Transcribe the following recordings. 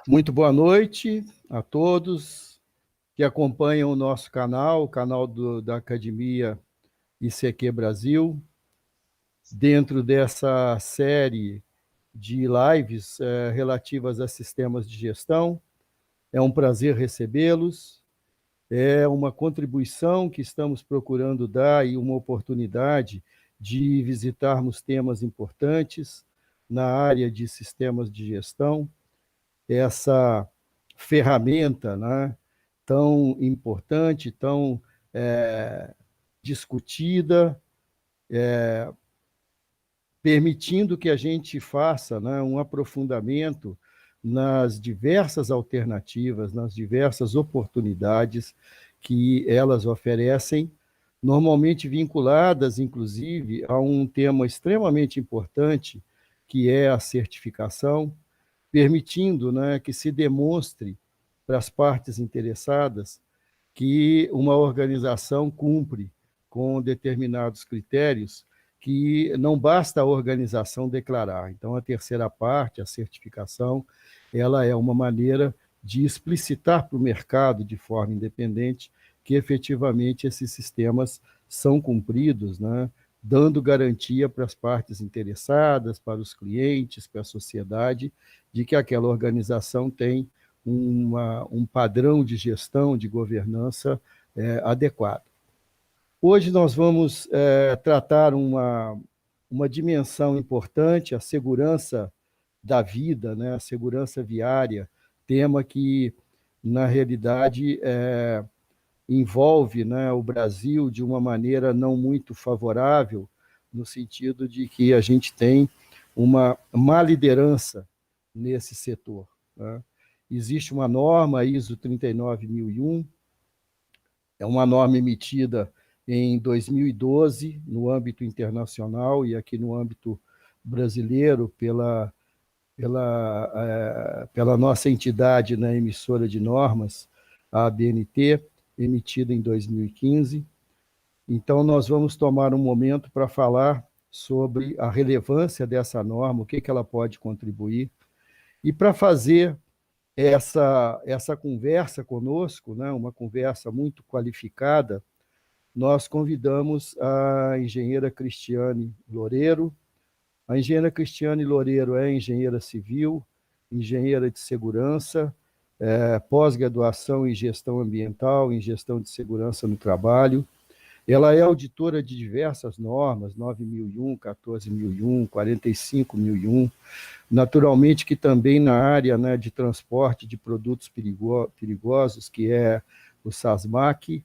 Muito boa noite a todos que acompanham o nosso canal, o canal da Academia ICQ Brasil, dentro dessa série de lives relativas a sistemas de gestão. É um prazer recebê-los, é uma contribuição que estamos procurando dar e uma oportunidade de visitarmos temas importantes na área de sistemas de gestão. Essa ferramenta, né, tão importante, tão discutida, permitindo que a gente faça, né, um aprofundamento nas diversas alternativas, nas diversas oportunidades que elas oferecem, normalmente vinculadas, inclusive, a um tema extremamente importante, que é a certificação, permitindo, né, que se demonstre para as partes interessadas que uma organização cumpre com determinados critérios que não basta a organização declarar. Então, a terceira parte, a certificação, ela é uma maneira de explicitar para o mercado de forma independente que efetivamente esses sistemas são cumpridos, né, dando garantia para as partes interessadas, para os clientes, para a sociedade, de que aquela organização tem um padrão de gestão, de governança adequado. Hoje nós vamos tratar uma dimensão importante, a segurança da vida, né, a segurança viária, tema que, na realidade, envolve, né, o Brasil de uma maneira não muito favorável, no sentido de que a gente tem uma má liderança nesse setor, né? Existe uma norma ISO 39001, é uma norma emitida em 2012, no âmbito internacional e aqui no âmbito brasileiro, pela nossa entidade, né, emissora de normas, a ABNT, emitida em 2015. Então, nós vamos tomar um momento para falar sobre a relevância dessa norma, o que ela pode contribuir, e para fazer essa conversa conosco, né, uma conversa muito qualificada, nós convidamos a engenheira Cristiane Loureiro. A engenheira Cristiane Loureiro é engenheira civil, engenheira de segurança, pós-graduação em gestão ambiental, em gestão de segurança no trabalho. Ela é auditora de diversas normas, 9001, 14001, 45001, naturalmente que também na área, né, de transporte de produtos perigosos, que é o SASMAC,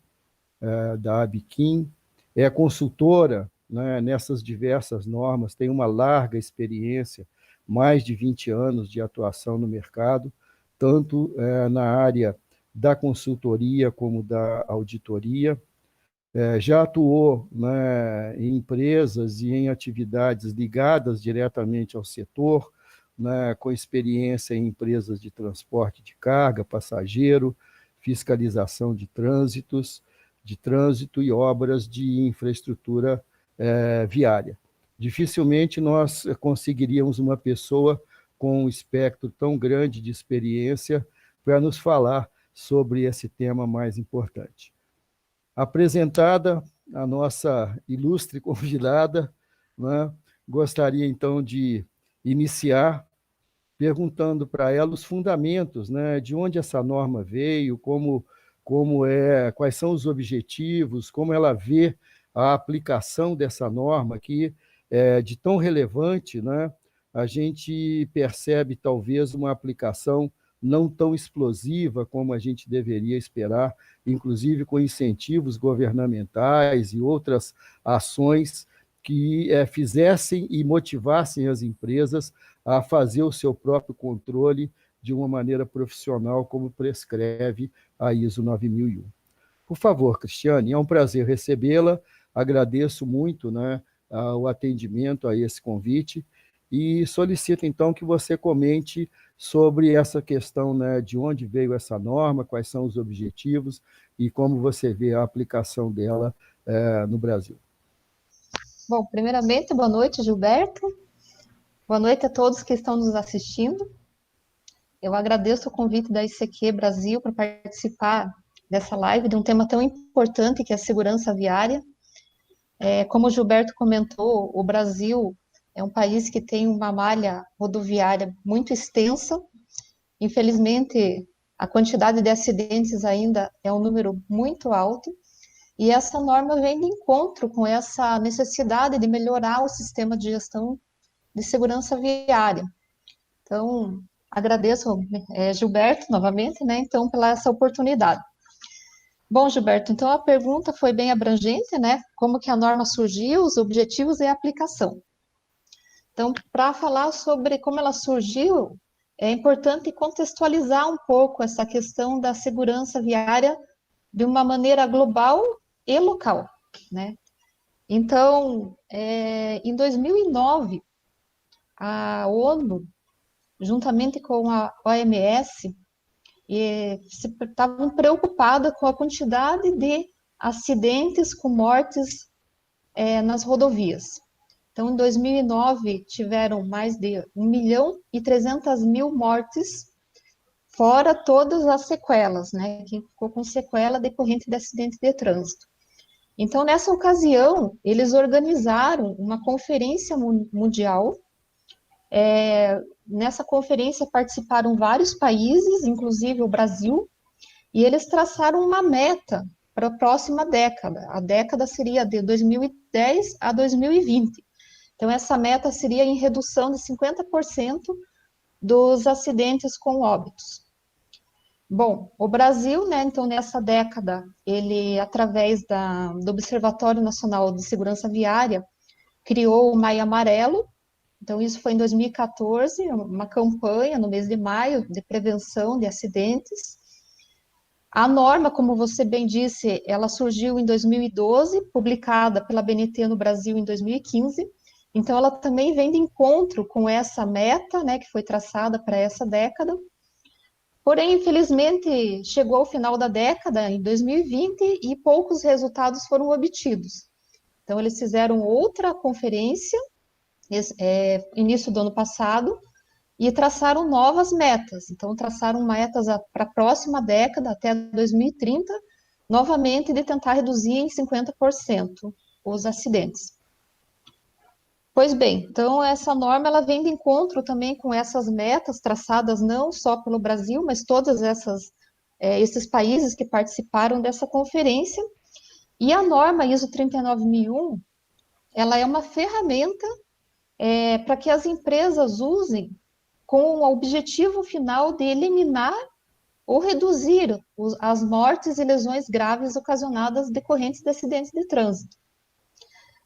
da Abiquim, é consultora, né, nessas diversas normas, tem uma larga experiência, mais de 20 anos de atuação no mercado, tanto na área da consultoria como da auditoria. Já atuou, né, em empresas e em atividades ligadas diretamente ao setor, né, com experiência em empresas de transporte de carga, passageiro, fiscalização de trânsito e obras de infraestrutura viária. Dificilmente nós conseguiríamos uma pessoa com um espectro tão grande de experiência para nos falar sobre esse tema mais importante. Apresentada a nossa ilustre convidada, né, gostaria então de iniciar perguntando para ela os fundamentos, né, de onde essa norma veio, quais são os objetivos, como ela vê a aplicação dessa norma que é de tão relevante, né, a gente percebe talvez uma aplicação não tão explosiva como a gente deveria esperar, inclusive com incentivos governamentais e outras ações que fizessem e motivassem as empresas a fazer o seu próprio controle de uma maneira profissional, como prescreve a ISO 9001. Por favor, Cristiane, é um prazer recebê-la, agradeço muito, né, o atendimento a esse convite e solicito, então, que você comente sobre essa questão, né, de onde veio essa norma, quais são os objetivos e como você vê a aplicação dela no Brasil. Bom, primeiramente, boa noite, Gilberto. Boa noite a todos que estão nos assistindo. Eu agradeço o convite da ICQ Brasil para participar dessa live de um tema tão importante que é a segurança viária. Como o Gilberto comentou, o Brasil é um país que tem uma malha rodoviária muito extensa. Infelizmente, a quantidade de acidentes ainda é um número muito alto. E essa norma vem de encontro com essa necessidade de melhorar o sistema de gestão de segurança viária. Então, agradeço, Gilberto, novamente, né, então, pela essa oportunidade. Bom, Gilberto, então a pergunta foi bem abrangente, né, como que a norma surgiu, os objetivos e a aplicação. Então, para falar sobre como ela surgiu, é importante contextualizar um pouco essa questão da segurança viária de uma maneira global e local, né? Então, em 2009, a ONU, juntamente com a OMS, estavam preocupadas com a quantidade de acidentes com mortes nas rodovias. Então, em 2009, tiveram mais de 1.300.000 mortes, fora todas as sequelas, né? Quem ficou com sequela decorrente de acidente de trânsito. Então, nessa ocasião, eles organizaram uma conferência mundial. Nessa conferência participaram vários países, inclusive o Brasil, e eles traçaram uma meta para a próxima década. A década seria de 2010 a 2020. Então, essa meta seria em redução de 50% dos acidentes com óbitos. Bom, o Brasil, né, então, nessa década, ele, através do Observatório Nacional de Segurança Viária, criou o Maio Amarelo. Então, isso foi em 2014, uma campanha no mês de maio de prevenção de acidentes. A norma, como você bem disse, ela surgiu em 2012, publicada pela BNT no Brasil em 2015. Então, ela também vem de encontro com essa meta, né, que foi traçada para essa década. Porém, infelizmente, chegou ao final da década, em 2020, e poucos resultados foram obtidos. Então, eles fizeram outra conferência, início do ano passado, e traçaram novas metas. Então, traçaram metas para a próxima década, até 2030, novamente de tentar reduzir em 50% os acidentes. Pois bem, então essa norma ela vem de encontro também com essas metas traçadas não só pelo Brasil, mas todos esses países que participaram dessa conferência. E a norma ISO 39001, ela é uma ferramenta para que as empresas usem com o objetivo final de eliminar ou reduzir as mortes e lesões graves ocasionadas decorrentes de acidentes de trânsito.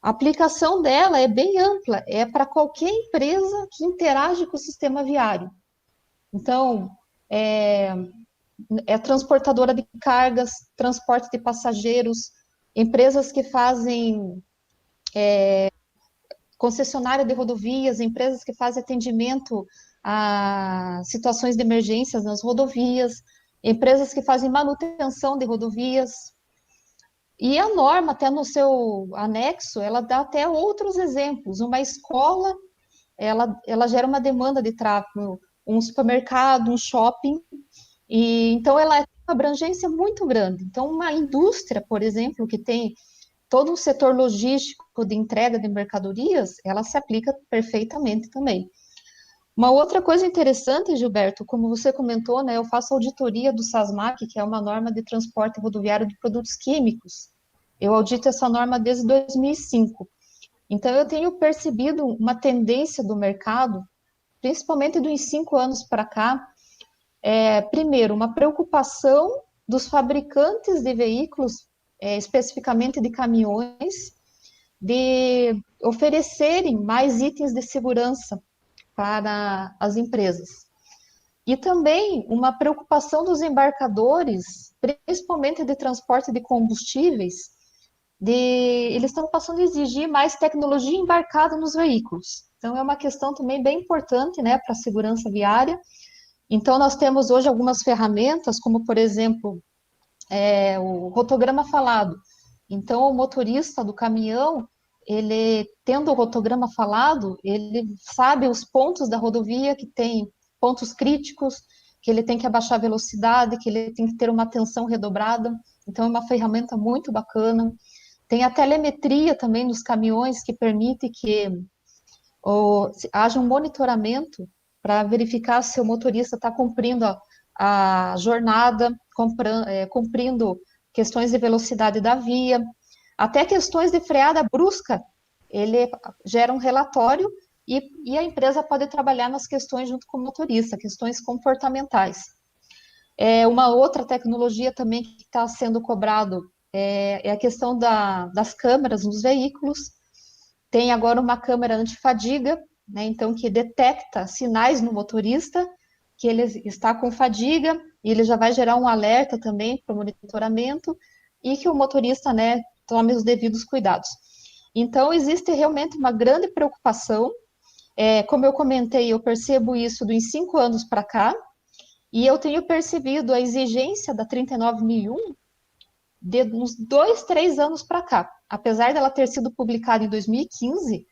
A aplicação dela é bem ampla, é para qualquer empresa que interage com o sistema viário. Então, é transportadora de cargas, transporte de passageiros, empresas que fazem concessionária de rodovias, empresas que fazem atendimento a situações de emergências nas rodovias, empresas que fazem manutenção de rodovias. E a norma, até no seu anexo, ela dá até outros exemplos. Uma escola, ela gera uma demanda de tráfego, um supermercado, um shopping, e então ela tem uma abrangência muito grande. Então, uma indústria, por exemplo, que tem todo um setor logístico de entrega de mercadorias, ela se aplica perfeitamente também. Uma outra coisa interessante, Gilberto, como você comentou, né, eu faço auditoria do SASMAC, que é uma norma de transporte rodoviário de produtos químicos. Eu audito essa norma desde 2005. Então, eu tenho percebido uma tendência do mercado, principalmente dos 5 anos para cá, primeiro, uma preocupação dos fabricantes de veículos, especificamente de caminhões, de oferecerem mais itens de segurança para as empresas. E também uma preocupação dos embarcadores, principalmente de transporte de combustíveis, eles estão passando a exigir mais tecnologia embarcada nos veículos. Então, é uma questão também bem importante, né, para a segurança viária. Então, nós temos hoje algumas ferramentas, como, por exemplo, o rotograma falado. Então, o motorista do caminhão, ele, tendo o rotograma falado, ele sabe os pontos da rodovia que tem pontos críticos, que ele tem que abaixar a velocidade, que ele tem que ter uma atenção redobrada. Então, é uma ferramenta muito bacana. Tem a telemetria também nos caminhões, que permite que haja um monitoramento para verificar se o motorista está cumprindo a jornada, cumprindo questões de velocidade da via, até questões de freada brusca. Ele gera um relatório e a empresa pode trabalhar nas questões junto com o motorista, questões comportamentais. Uma outra tecnologia também que está sendo cobrado é a questão das câmeras nos veículos. Tem agora uma câmera antifadiga, né, então que detecta sinais no motorista, que ele está com fadiga, e ele já vai gerar um alerta também para o monitoramento, e que o motorista, né, tome os devidos cuidados. Então, existe realmente uma grande preocupação. Como eu comentei, eu percebo isso dos 5 anos para cá, e eu tenho percebido a exigência da 39001 de uns 2, 3 anos para cá. Apesar dela ter sido publicada em 2015,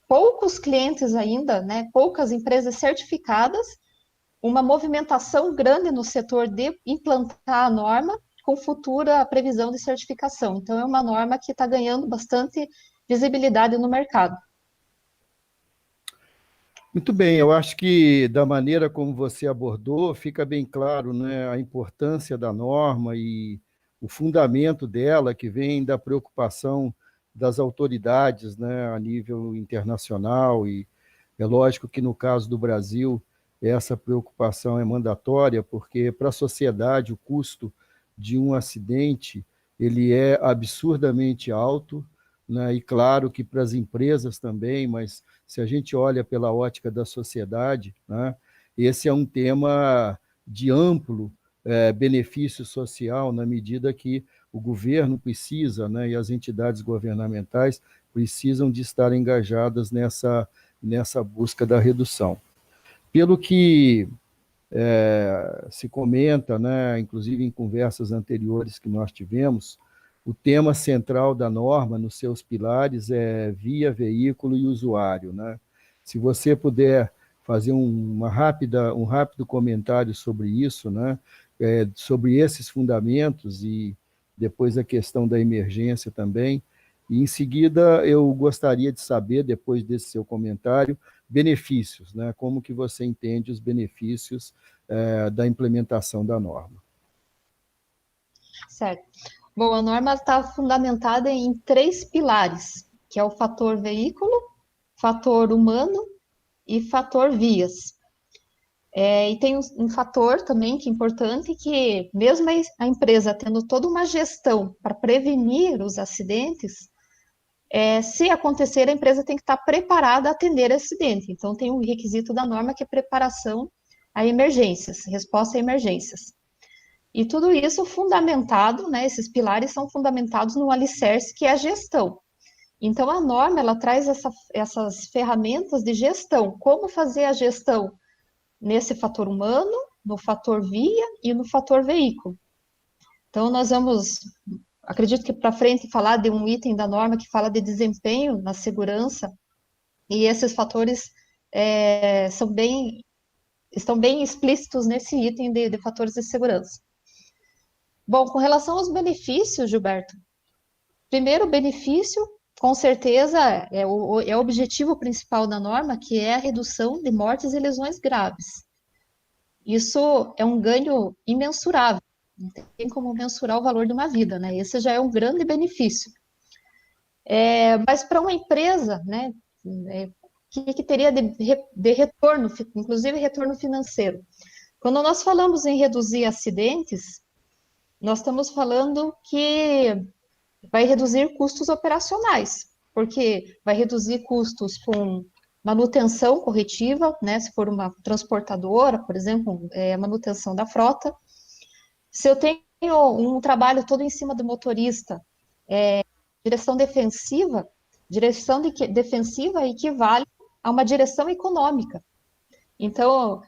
poucos clientes ainda, né, poucas empresas certificadas, uma movimentação grande no setor de implantar a norma com futura previsão de certificação. Então, é uma norma que está ganhando bastante visibilidade no mercado. Muito bem, eu acho que da maneira como você abordou, fica bem claro, né, a importância da norma e o fundamento dela, que vem da preocupação das autoridades, né, a nível internacional, e é lógico que no caso do Brasil, essa preocupação é mandatória, porque para a sociedade o custo de um acidente ele é absurdamente alto, né, e claro que para as empresas também, mas se a gente olha pela ótica da sociedade, né, esse é um tema de amplo benefício social, na medida que o governo precisa, né, e as entidades governamentais precisam de estar engajadas nessa busca da redução. Pelo que se comenta, né, inclusive em conversas anteriores que nós tivemos, o tema central da norma, nos seus pilares, é via, veículo e usuário, né? Se você puder fazer um rápido comentário sobre isso, né? Sobre esses fundamentos e depois a questão da emergência também. E, em seguida, eu gostaria de saber, depois desse seu comentário, benefícios, né? Como que você entende os benefícios da implementação da norma? Certo. Bom, a norma está fundamentada em 3 pilares, que é o fator veículo, fator humano e fator vias. E tem um fator também que é importante, que mesmo a empresa tendo toda uma gestão para prevenir os acidentes, se acontecer, a empresa tem que estar preparada a atender acidente. Então, tem um requisito da norma que é preparação a emergências, resposta a emergências. E tudo isso fundamentado, né, esses pilares são fundamentados no alicerce que é a gestão. Então, a norma, ela traz essas ferramentas de gestão, como fazer a gestão nesse fator humano, no fator via e no fator veículo. Então, nós vamos, acredito que para frente, falar de um item da norma que fala de desempenho na segurança, e esses fatores estão bem explícitos nesse item de fatores de segurança. Bom, com relação aos benefícios, Gilberto, primeiro benefício, com certeza, é o objetivo principal da norma, que é a redução de mortes e lesões graves. Isso é um ganho imensurável, não tem como mensurar o valor de uma vida, né? Esse já é um grande benefício. Mas para uma empresa, né, que teria de retorno, inclusive retorno financeiro? Quando nós falamos em reduzir acidentes, nós estamos falando que vai reduzir custos operacionais, porque vai reduzir custos com manutenção corretiva, né, se for uma transportadora, por exemplo, manutenção da frota. Se eu tenho um trabalho todo em cima do motorista, direção defensiva equivale a uma direção econômica. Então,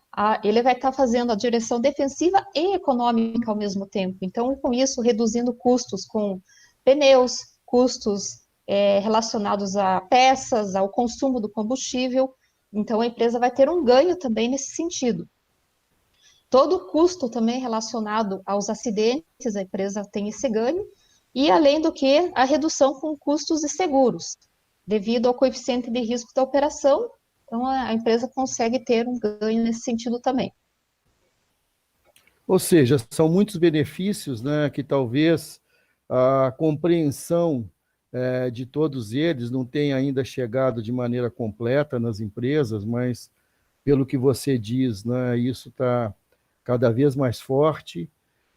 ele vai estar fazendo a direção defensiva e econômica ao mesmo tempo. Então, com isso, reduzindo custos com pneus, custos relacionados a peças, ao consumo do combustível. Então, a empresa vai ter um ganho também nesse sentido. todo o custo também relacionado aos acidentes, a empresa tem esse ganho, e além do que, a redução com custos de seguros, devido ao coeficiente de risco da operação, então a empresa consegue ter um ganho nesse sentido também. Ou seja, são muitos benefícios, né, que talvez a compreensão de todos eles não tenha ainda chegado de maneira completa nas empresas, mas pelo que você diz, né, isso está cada vez mais forte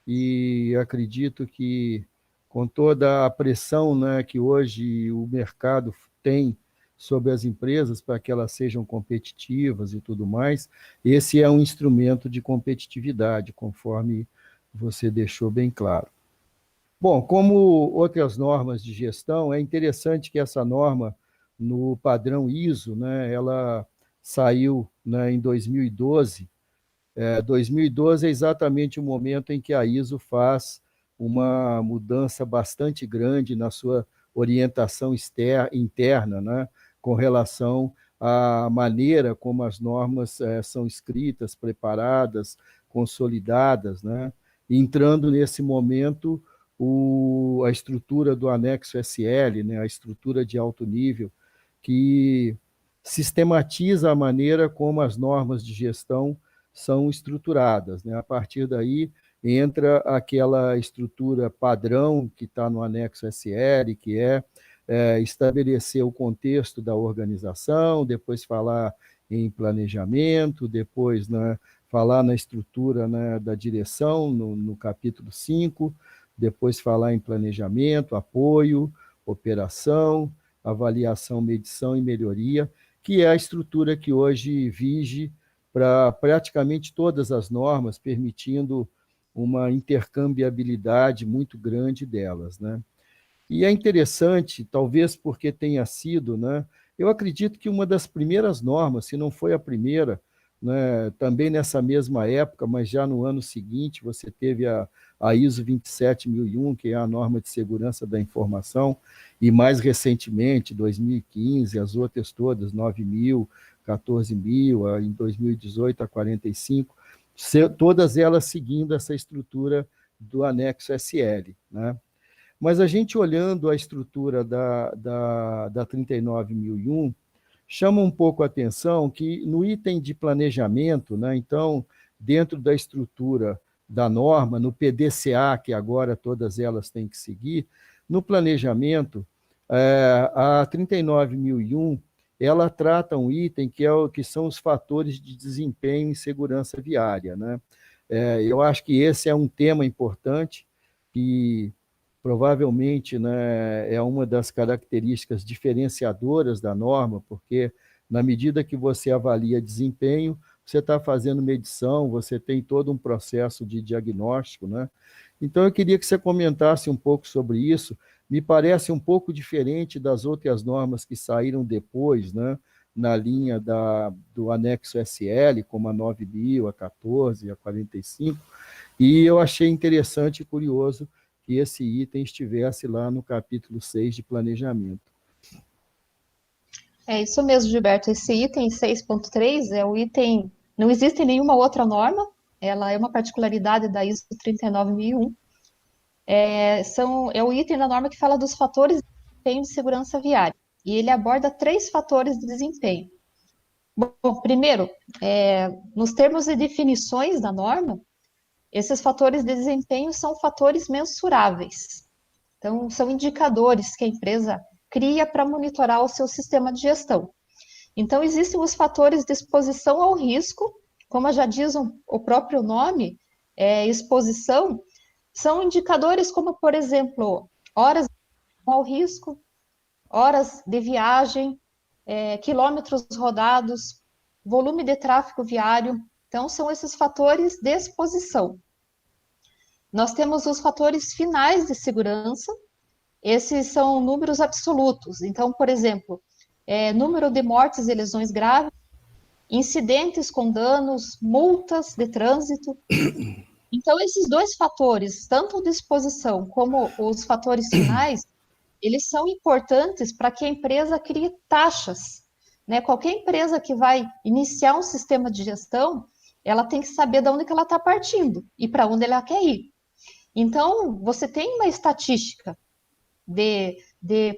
e acredito que com toda a pressão, né, que hoje o mercado tem sobre as empresas para que elas sejam competitivas e tudo mais, esse é um instrumento de competitividade, conforme você deixou bem claro. Bom, como outras normas de gestão, é interessante que essa norma, no padrão ISO, né, ela saiu, né, em 2012. 2012 é exatamente o momento em que a ISO faz uma mudança bastante grande na sua orientação interna, né, com relação à maneira como as normas são escritas, preparadas, consolidadas, né, entrando nesse momento a estrutura do anexo SL, né, a estrutura de alto nível, que sistematiza a maneira como as normas de gestão são estruturadas, né? A partir daí entra aquela estrutura padrão que está no anexo SL, que estabelecer o contexto da organização, depois falar em planejamento, depois, né, falar na estrutura, né, da direção, no capítulo 5, depois falar em planejamento, apoio, operação, avaliação, medição e melhoria, que é a estrutura que hoje vige para praticamente todas as normas, permitindo uma intercambiabilidade muito grande delas, né? E é interessante, talvez porque tenha sido, né? Eu acredito que uma das primeiras normas, se não foi a primeira, né, também nessa mesma época, mas já no ano seguinte, você teve a ISO 27001, que é a norma de segurança da informação, e mais recentemente, 2015, as outras todas, 9.000, 14.000, em 2018 a 45, todas elas seguindo essa estrutura do anexo SL, né? Mas a gente olhando a estrutura da 39.001, chama um pouco a atenção que no item de planejamento, né, então, dentro da estrutura da norma, no PDCA, que agora todas elas têm que seguir, no planejamento, a 39.001, ela trata um item que são os fatores de desempenho em segurança viária, né? Eu acho que esse é um tema importante que provavelmente, né, é uma das características diferenciadoras da norma, porque na medida que você avalia desempenho, você está fazendo medição, você tem todo um processo de diagnóstico, né? Então, eu queria que você comentasse um pouco sobre isso. Me parece um pouco diferente das outras normas que saíram depois, né, na linha do anexo SL, como a 9.000, a 14, a 45, e eu achei interessante e curioso que esse item estivesse lá no capítulo 6 de planejamento. É isso mesmo, Gilberto. Esse item 6.3 é o item. Não existe nenhuma outra norma, ela é uma particularidade da ISO 39001. É o item da norma que fala dos fatores de desempenho de segurança viária. E ele aborda 3 fatores de desempenho. Bom, primeiro, nos termos e definições da norma, esses fatores de desempenho são fatores mensuráveis. Então, são indicadores que a empresa cria para monitorar o seu sistema de gestão. Então, existem os fatores de exposição ao risco, como já diz o próprio nome, exposição, são indicadores como, por exemplo, horas ao risco, horas de viagem, quilômetros rodados, volume de tráfego viário. Então, são esses fatores de exposição. Nós temos os fatores finais de segurança, esses são números absolutos. Então, por exemplo, número de mortes e lesões graves, incidentes com danos, multas de trânsito. Então, esses 2 fatores, tanto de exposição como os fatores finais, eles são importantes para que a empresa crie taxas, né? Qualquer empresa que vai iniciar um sistema de gestão, ela tem que saber de onde que ela está partindo e para onde ela quer ir. Então, você tem uma estatística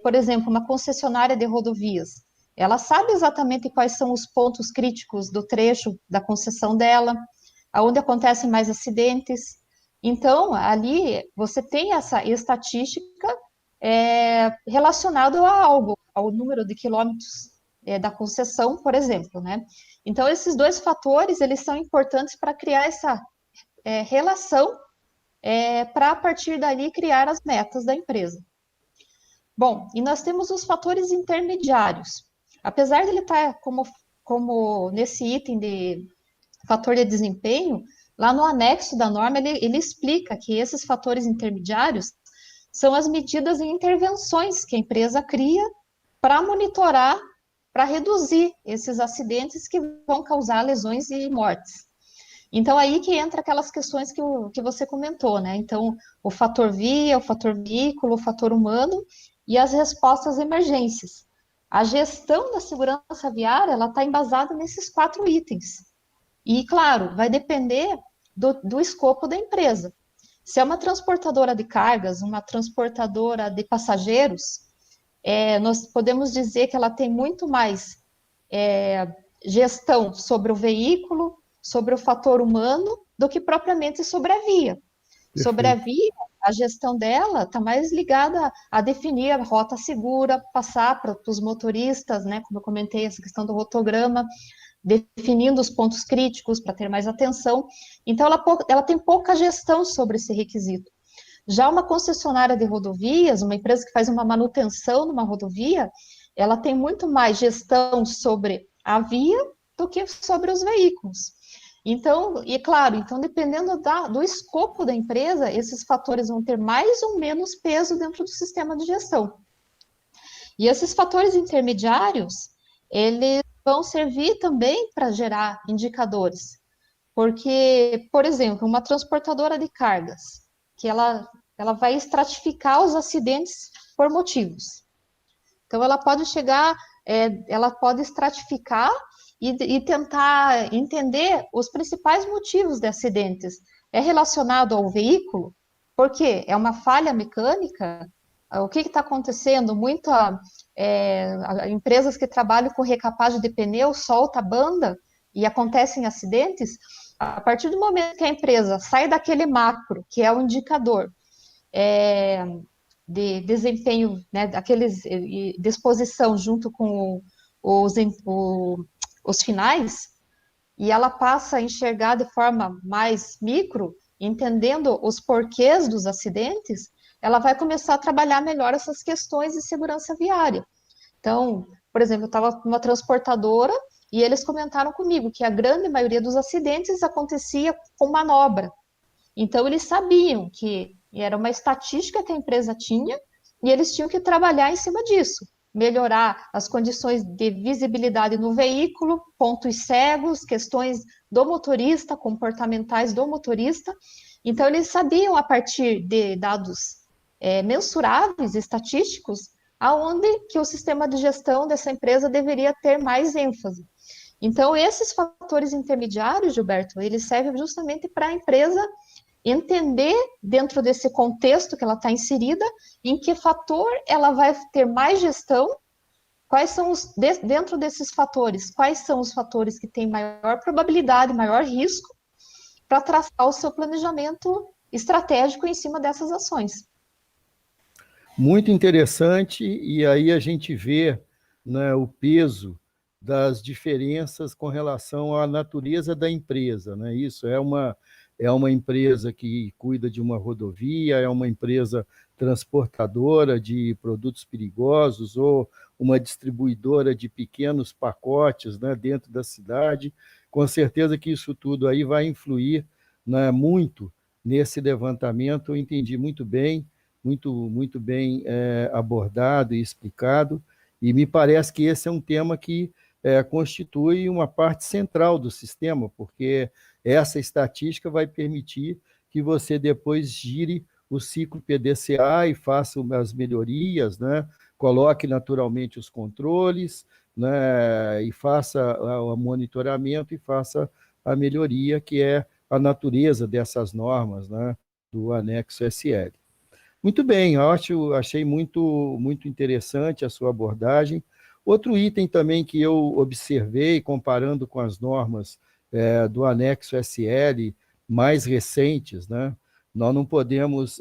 por exemplo, uma concessionária de rodovias. Ela sabe exatamente quais são os pontos críticos do trecho da concessão dela, aonde acontecem mais acidentes. Então, ali você tem essa estatística relacionada a algo, ao número de quilômetros da concessão, por exemplo, né? Então, esses dois fatores, eles são importantes para criar essa relação, para, a partir dali, criar as metas da empresa. Bom, e nós temos os fatores intermediários. Apesar de ele estar como nesse item de fator de desempenho, lá no anexo da norma, ele explica que esses fatores intermediários são as medidas e intervenções que a empresa cria para monitorar, para reduzir esses acidentes que vão causar lesões e mortes. Então, aí que entra aquelas questões que você comentou, né? Então, o fator via, o fator veículo, o fator humano e as respostas às emergências. A gestão da segurança viária, ela está embasada nesses 4 itens. E, claro, vai depender do escopo da empresa. Se é uma transportadora de cargas, uma transportadora de passageiros, nós podemos dizer que ela tem muito mais gestão sobre o veículo, sobre o fator humano, do que propriamente sobre a via. Perfeito. Sobre a via, a gestão dela está mais ligada a definir a rota segura, passar para os motoristas, né, como eu comentei, essa questão do rotograma, definindo os pontos críticos para ter mais atenção. Então, ela tem pouca gestão sobre esse requisito. Já uma concessionária de rodovias, uma empresa que faz uma manutenção numa rodovia, ela tem muito mais gestão sobre a via do que sobre os veículos. Então, e claro, então dependendo do escopo da empresa, esses fatores vão ter mais ou menos peso dentro do sistema de gestão. E esses fatores intermediários, eles vão servir também para gerar indicadores. Porque, por exemplo, uma transportadora de cargas, que ela vai estratificar os acidentes por motivos. Então, ela pode chegar, ela pode estratificar e tentar entender os principais motivos de acidentes. É relacionado ao veículo? Porque é uma falha mecânica? O que está acontecendo? Empresas que trabalham com recapagem de pneu soltam a banda e acontecem acidentes. A partir do momento que a empresa sai daquele macro, que é o indicador de desempenho, né, disposição junto com os finais, e ela passa a enxergar de forma mais micro, entendendo os porquês dos acidentes, ela vai começar a trabalhar melhor essas questões de segurança viária. Então, por exemplo, eu estava numa transportadora e eles comentaram comigo que a grande maioria dos acidentes acontecia com manobra. Então, eles sabiam que era uma estatística que a empresa tinha e eles tinham que trabalhar em cima disso, melhorar as condições de visibilidade no veículo, pontos cegos, questões do motorista, comportamentais do motorista. Então, eles sabiam, a partir de dados mensuráveis, estatísticos, aonde que o sistema de gestão dessa empresa deveria ter mais ênfase. Então, esses fatores intermediários, Gilberto, eles servem justamente para a empresa entender, dentro desse contexto que ela está inserida, em que fator ela vai ter mais gestão, dentro desses fatores, quais são os fatores que têm maior probabilidade, maior risco, para traçar o seu planejamento estratégico em cima dessas ações. Muito interessante, e aí a gente vê, né, o peso das diferenças com relação à natureza da empresa, né? Isso é uma empresa que cuida de uma rodovia, é uma empresa transportadora de produtos perigosos ou uma distribuidora de pequenos pacotes, né, dentro da cidade. Com certeza que isso tudo aí vai influir, né, muito nesse levantamento. Eu entendi muito bem, muito bem abordado e explicado, e me parece que esse é um tema que constitui uma parte central do sistema, porque essa estatística vai permitir que você depois gire o ciclo PDCA e faça as melhorias, né? Coloque naturalmente os controles, né? E faça o monitoramento e faça a melhoria, que é a natureza dessas normas, né, do anexo SL. Muito bem, achei muito interessante a sua abordagem. Outro item também que eu observei, comparando com as normas do anexo SL mais recentes, né? Nós não podemos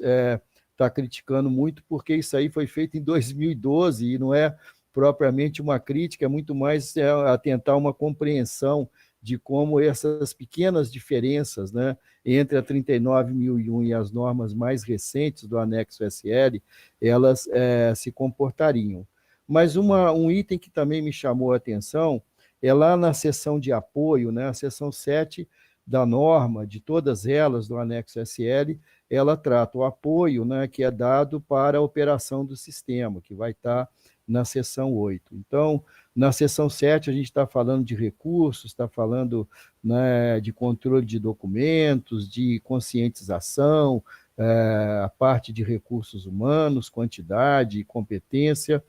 estar criticando muito, porque isso aí foi feito em 2012 e não é propriamente uma crítica, é muito mais atentar uma compreensão de como essas pequenas diferenças, né, entre a 39.001 e as normas mais recentes do anexo SL, elas se comportariam. Mas um item que também me chamou a atenção é lá na seção de apoio, né, a seção 7 da norma, de todas elas do anexo SL, ela trata o apoio, né, que é dado para a operação do sistema, que vai estar na seção 8. Então, na seção 7, a gente está falando de recursos, está falando, né, de controle de documentos, de conscientização, a parte de recursos humanos, quantidade, competência.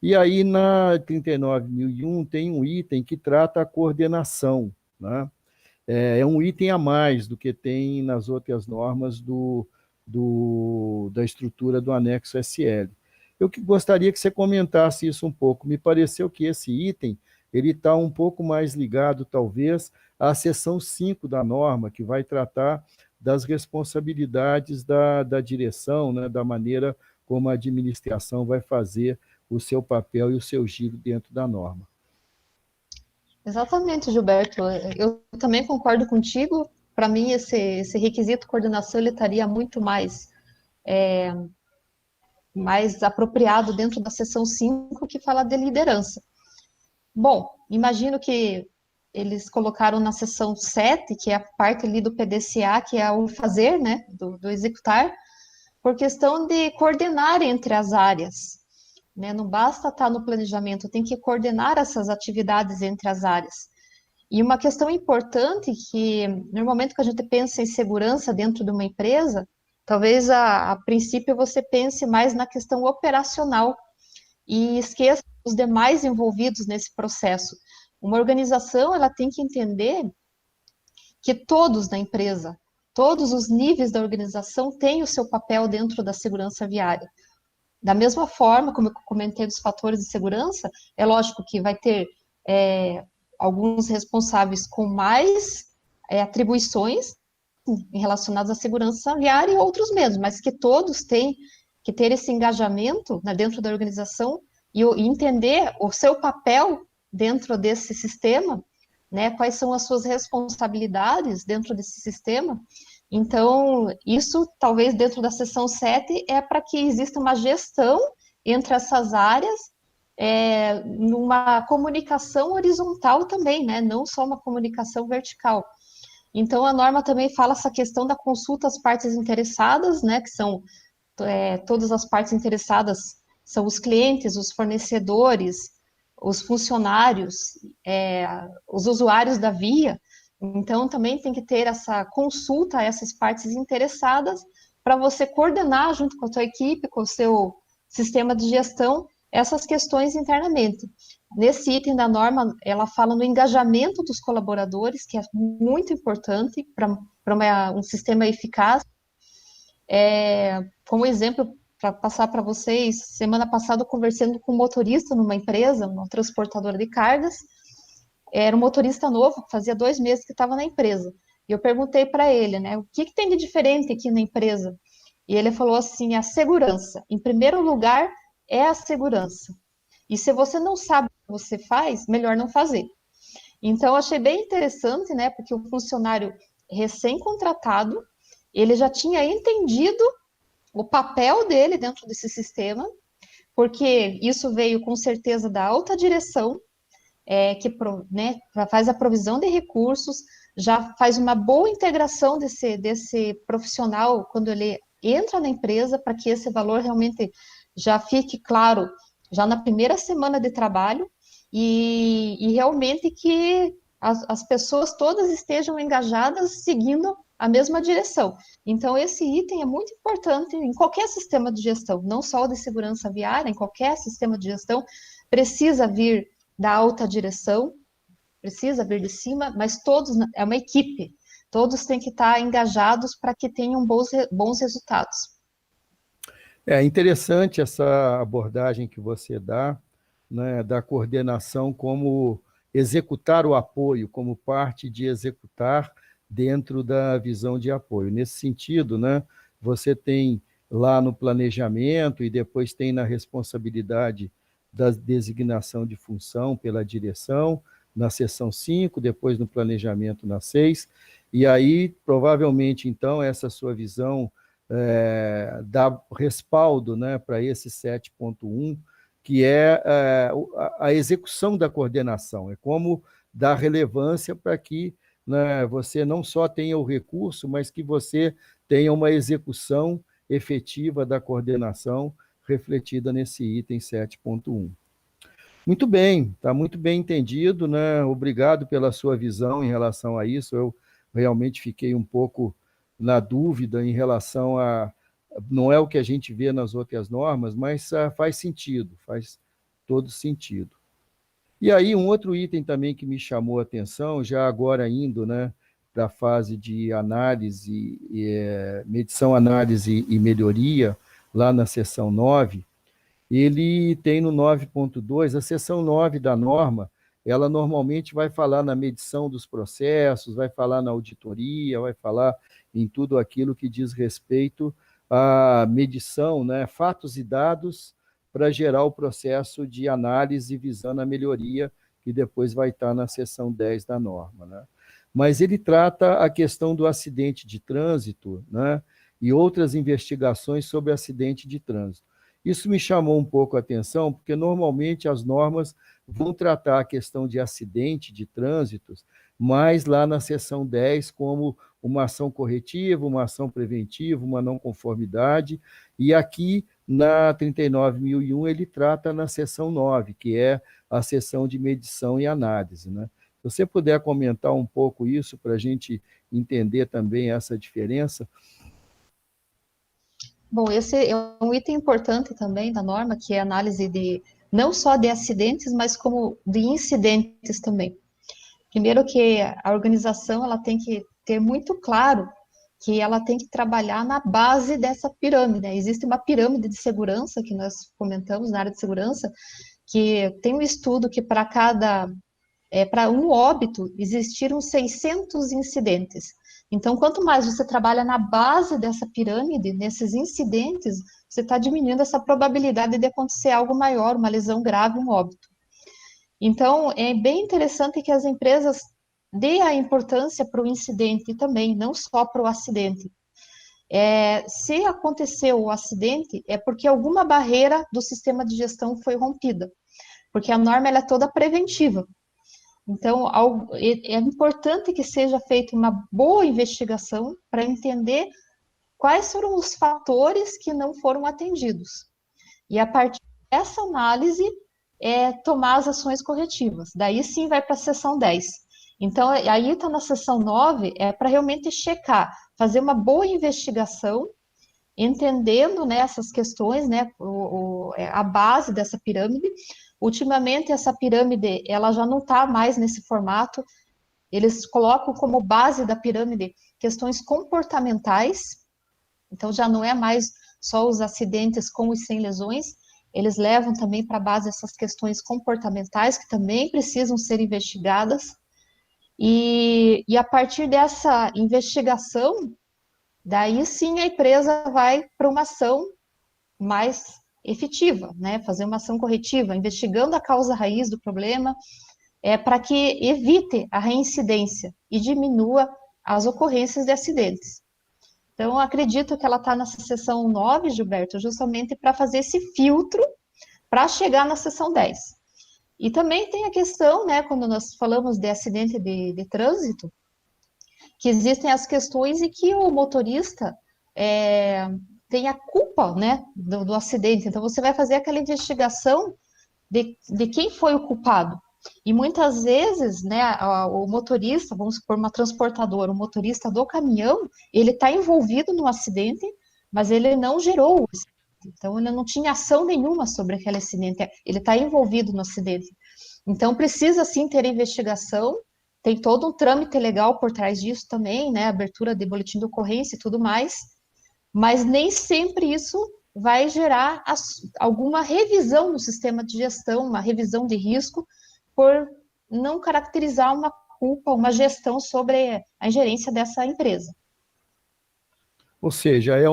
E aí, na 39.001, tem um item que trata a coordenação, né? É um item a mais do que tem nas outras normas da estrutura do anexo SL. Eu gostaria que você comentasse isso um pouco. Me pareceu que esse item ele está um pouco mais ligado, talvez, à seção 5 da norma, que vai tratar das responsabilidades da direção, né, da maneira como a administração vai fazer o seu papel e o seu giro dentro da norma. Exatamente, Gilberto. Eu também concordo contigo. Para mim, esse requisito coordenação ele estaria muito mais apropriado dentro da seção 5, que fala de liderança. Bom, imagino que eles colocaram na seção 7, que é a parte ali do PDCA, que é o fazer, né, do executar, por questão de coordenar entre as áreas, né? Não basta estar no planejamento, tem que coordenar essas atividades entre as áreas. E uma questão importante que, normalmente, quando a gente pensa em segurança dentro de uma empresa, talvez a princípio você pense mais na questão operacional e esqueça os demais envolvidos nesse processo. Uma organização, ela tem que entender que todos na empresa, todos os níveis da organização têm o seu papel dentro da segurança viária. Da mesma forma, como eu comentei dos fatores de segurança, é lógico que vai ter alguns responsáveis com mais atribuições relacionadas à segurança viária e outros menos, mas que todos têm que ter esse engajamento, né, dentro da organização e entender o seu papel dentro desse sistema, né, quais são as suas responsabilidades dentro desse sistema. Então, isso talvez dentro da seção 7 é para que exista uma gestão entre essas áreas, numa comunicação horizontal também, né, não só uma comunicação vertical. Então, a norma também fala essa questão da consulta às partes interessadas, né, que são todas as partes interessadas, são os clientes, os fornecedores, os funcionários, os usuários da via. Então, também tem que ter essa consulta a essas partes interessadas para você coordenar junto com a sua equipe, com o seu sistema de gestão, essas questões internamente. Nesse item da norma, ela fala no engajamento dos colaboradores, que é muito importante para um sistema eficaz. Como exemplo, para passar para vocês, semana passada eu conversando com um motorista numa empresa, uma transportadora de cargas, era um motorista novo, fazia 2 meses que estava na empresa, e eu perguntei para ele, né, o que tem de diferente aqui na empresa? E ele falou assim, a segurança, em primeiro lugar, é a segurança, e se você não sabe o que você faz, melhor não fazer. Então, eu achei bem interessante, né, porque o funcionário recém-contratado, ele já tinha entendido o papel dele dentro desse sistema, porque isso veio com certeza da alta direção, que né, faz a provisão de recursos, já faz uma boa integração desse profissional quando ele entra na empresa, para que esse valor realmente já fique claro, já na primeira semana de trabalho, e realmente que as pessoas todas estejam engajadas, seguindo a mesma direção. Então, esse item é muito importante em qualquer sistema de gestão, não só o de segurança viária, em qualquer sistema de gestão, precisa vir da alta direção, precisa vir de cima, mas todos, é uma equipe, todos têm que estar engajados para que tenham bons resultados. É interessante essa abordagem que você dá, né, da coordenação como executar o apoio, como parte de executar dentro da visão de apoio. Nesse sentido, né, você tem lá no planejamento e depois tem na responsabilidade da designação de função pela direção, na seção 5, depois no planejamento na 6, e aí, provavelmente, então, essa sua visão dá respaldo, né, para esse 7.1, que é a execução da coordenação, é como dar relevância para que, né, você não só tenha o recurso, mas que você tenha uma execução efetiva da coordenação refletida nesse item 7.1. Muito bem, está muito bem entendido, né? Obrigado pela sua visão em relação a isso. Eu realmente fiquei um pouco na dúvida em relação a. Não é o que a gente vê nas outras normas, mas faz sentido, faz todo sentido. E aí, um outro item também que me chamou a atenção, já agora indo, né, para a fase de análise, medição, análise e melhoria, lá na seção 9, ele tem no 9.2, a seção 9 da norma, ela normalmente vai falar na medição dos processos, vai falar na auditoria, vai falar em tudo aquilo que diz respeito à medição, né, fatos e dados, para gerar o processo de análise visando a melhoria, que depois vai estar na seção 10 da norma, né? Mas ele trata a questão do acidente de trânsito, né, e outras investigações sobre acidente de trânsito. Isso me chamou um pouco a atenção, porque normalmente as normas vão tratar a questão de acidente de trânsito, mas lá na seção 10, como uma ação corretiva, uma ação preventiva, uma não conformidade, e aqui na 39.001 ele trata na seção 9, que é a seção de medição e análise, né? Se você puder comentar um pouco isso para a gente entender também essa diferença. Bom, esse é um item importante também da norma, que é a análise de não só de acidentes, mas como de incidentes também. Primeiro que a organização ela tem que ter muito claro que ela tem que trabalhar na base dessa pirâmide, né? Existe uma pirâmide de segurança que nós comentamos na área de segurança, que tem um estudo que para um óbito existiram 600 incidentes. Então, quanto mais você trabalha na base dessa pirâmide, nesses incidentes, você está diminuindo essa probabilidade de acontecer algo maior, uma lesão grave, um óbito. Então, é bem interessante que as empresas dêem a importância para o incidente também, não só para o acidente. Se aconteceu o acidente, é porque alguma barreira do sistema de gestão foi rompida, porque a norma ela é toda preventiva. Então, é importante que seja feita uma boa investigação para entender quais foram os fatores que não foram atendidos. E a partir dessa análise, tomar as ações corretivas. Daí sim vai para a seção 10. Então, aí está na seção 9, para realmente checar, fazer uma boa investigação, entendendo, né, essas questões, né, a base dessa pirâmide. Ultimamente, essa pirâmide, ela já não está mais nesse formato, eles colocam como base da pirâmide questões comportamentais, então já não é mais só os acidentes com e sem lesões, eles levam também para a base essas questões comportamentais, que também precisam ser investigadas, e a partir dessa investigação, daí sim a empresa vai para uma ação mais efetiva, né? Fazer uma ação corretiva, investigando a causa raiz do problema, para que evite a reincidência e diminua as ocorrências de acidentes. Então, acredito que ela está nessa seção 9, Gilberto, justamente para fazer esse filtro para chegar na seção 10. E também tem a questão, né, quando nós falamos de acidente de trânsito, que existem as questões em que o motorista tem a culpa, né, do acidente. Então, você vai fazer aquela investigação de quem foi o culpado. E muitas vezes, né, o motorista, vamos supor, uma transportadora, o motorista do caminhão, ele está envolvido no acidente, mas ele não gerou o acidente. Então, ele não tinha ação nenhuma sobre aquele acidente. Ele está envolvido no acidente. Então, precisa sim ter investigação, tem todo um trâmite legal por trás disso também, né? Abertura de boletim de ocorrência e tudo mais, mas nem sempre isso vai gerar alguma revisão no sistema de gestão, uma revisão de risco, por não caracterizar uma culpa, uma gestão sobre a ingerência dessa empresa. Ou seja, é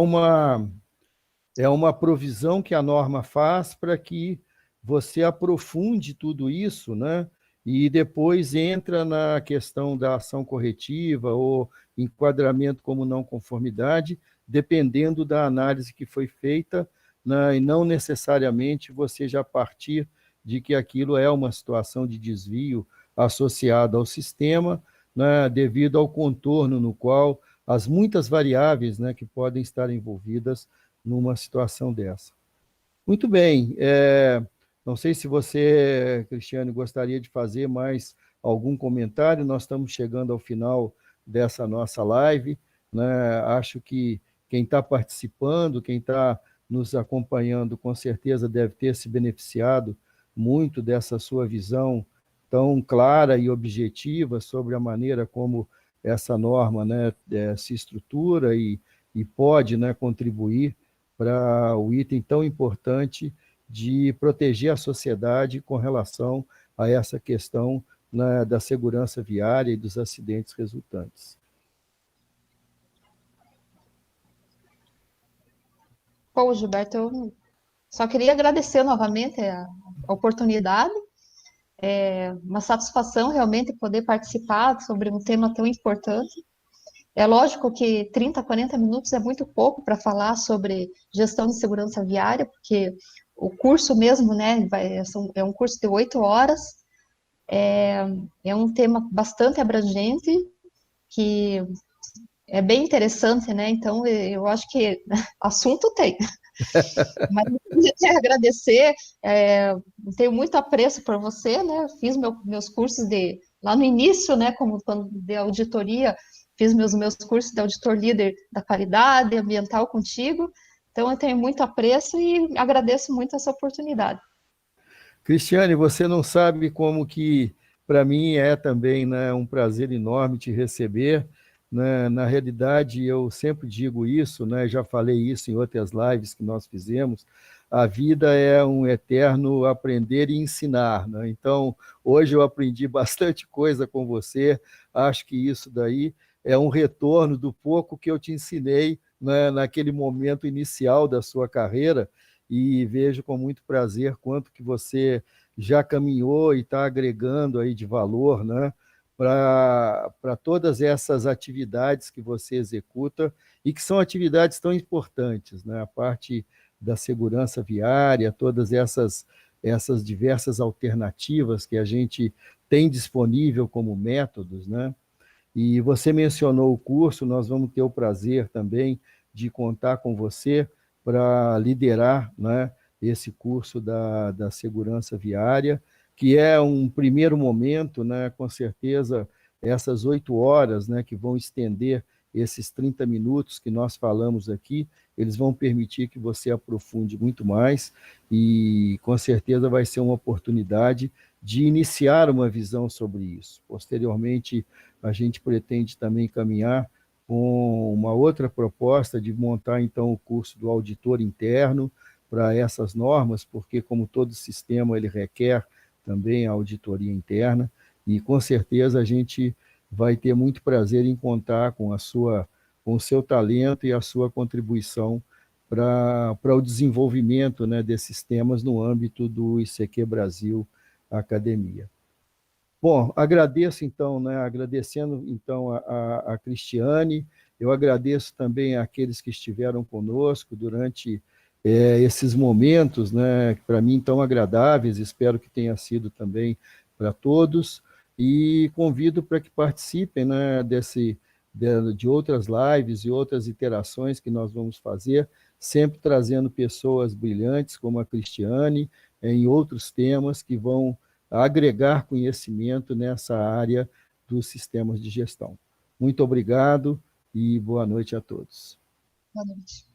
uma provisão que a norma faz para que você aprofunde tudo isso, né? E depois entra na questão da ação corretiva ou enquadramento como não conformidade, dependendo da análise que foi feita, né? E não necessariamente você já partir de que aquilo é uma situação de desvio associada ao sistema, né? Devido ao contorno no qual as muitas variáveis, né, que podem estar envolvidas numa situação dessa. Muito bem. Não sei se você, Cristiane, gostaria de fazer mais algum comentário. Nós estamos chegando ao final dessa nossa live, né? Acho que quem está participando, quem está nos acompanhando, com certeza deve ter se beneficiado muito dessa sua visão tão clara e objetiva sobre a maneira como essa norma, né, se estrutura e pode, né, contribuir para o item tão importante de proteger a sociedade com relação a essa questão, né, da segurança viária e dos acidentes resultantes. Pô, Gilberto, eu só queria agradecer novamente a oportunidade. É uma satisfação realmente poder participar sobre um tema tão importante. É lógico que 30, 40 minutos é muito pouco para falar sobre gestão de segurança viária, porque o curso mesmo, né, é um curso de 8 horas, é um tema bastante abrangente, que é bem interessante, né? Então, eu acho que assunto tem. Mas eu queria agradecer, tenho muito apreço por você, né? Fiz meus cursos lá no início, né? Como quando de auditoria, fiz meus cursos de auditor líder da qualidade ambiental contigo. Então, eu tenho muito apreço e agradeço muito essa oportunidade. Cristiane, você não sabe como que, para mim, é também, né, um prazer enorme te receber. Né? Na realidade, eu sempre digo isso, né? Já falei isso em outras lives que nós fizemos, a vida é um eterno aprender e ensinar. Né? Então, hoje eu aprendi bastante coisa com você, acho que isso daí é um retorno do pouco que eu te ensinei, né, naquele momento inicial da sua carreira, e vejo com muito prazer quanto que você já caminhou e está agregando aí de valor, né, para todas essas atividades que você executa e que são atividades tão importantes, né, a parte da segurança viária, todas essas diversas alternativas que a gente tem disponível como métodos, né? E você mencionou o curso, nós vamos ter o prazer também de contar com você para liderar, né, esse curso da segurança viária, que é um primeiro momento, né, com certeza, essas 8 horas, né, que vão estender esses 30 minutos que nós falamos aqui, eles vão permitir que você aprofunde muito mais e, com certeza, vai ser uma oportunidade de iniciar uma visão sobre isso. Posteriormente, a gente pretende também caminhar com uma outra proposta de montar, então, o curso do auditor interno para essas normas, porque, como todo sistema, ele requer também a auditoria interna, e, com certeza, a gente vai ter muito prazer em contar com com o seu talento e a sua contribuição para o desenvolvimento, né, desses temas no âmbito do ICQ Brasil Academia. Bom, agradeço então, né, agradecendo então a Cristiane, eu agradeço também àqueles que estiveram conosco durante esses momentos, né, para mim tão agradáveis, espero que tenha sido também para todos, e convido para que participem, né, de outras lives e outras interações que nós vamos fazer, sempre trazendo pessoas brilhantes como a Cristiane, em outros temas que vão agregar conhecimento nessa área dos sistemas de gestão. Muito obrigado e boa noite a todos. Boa noite.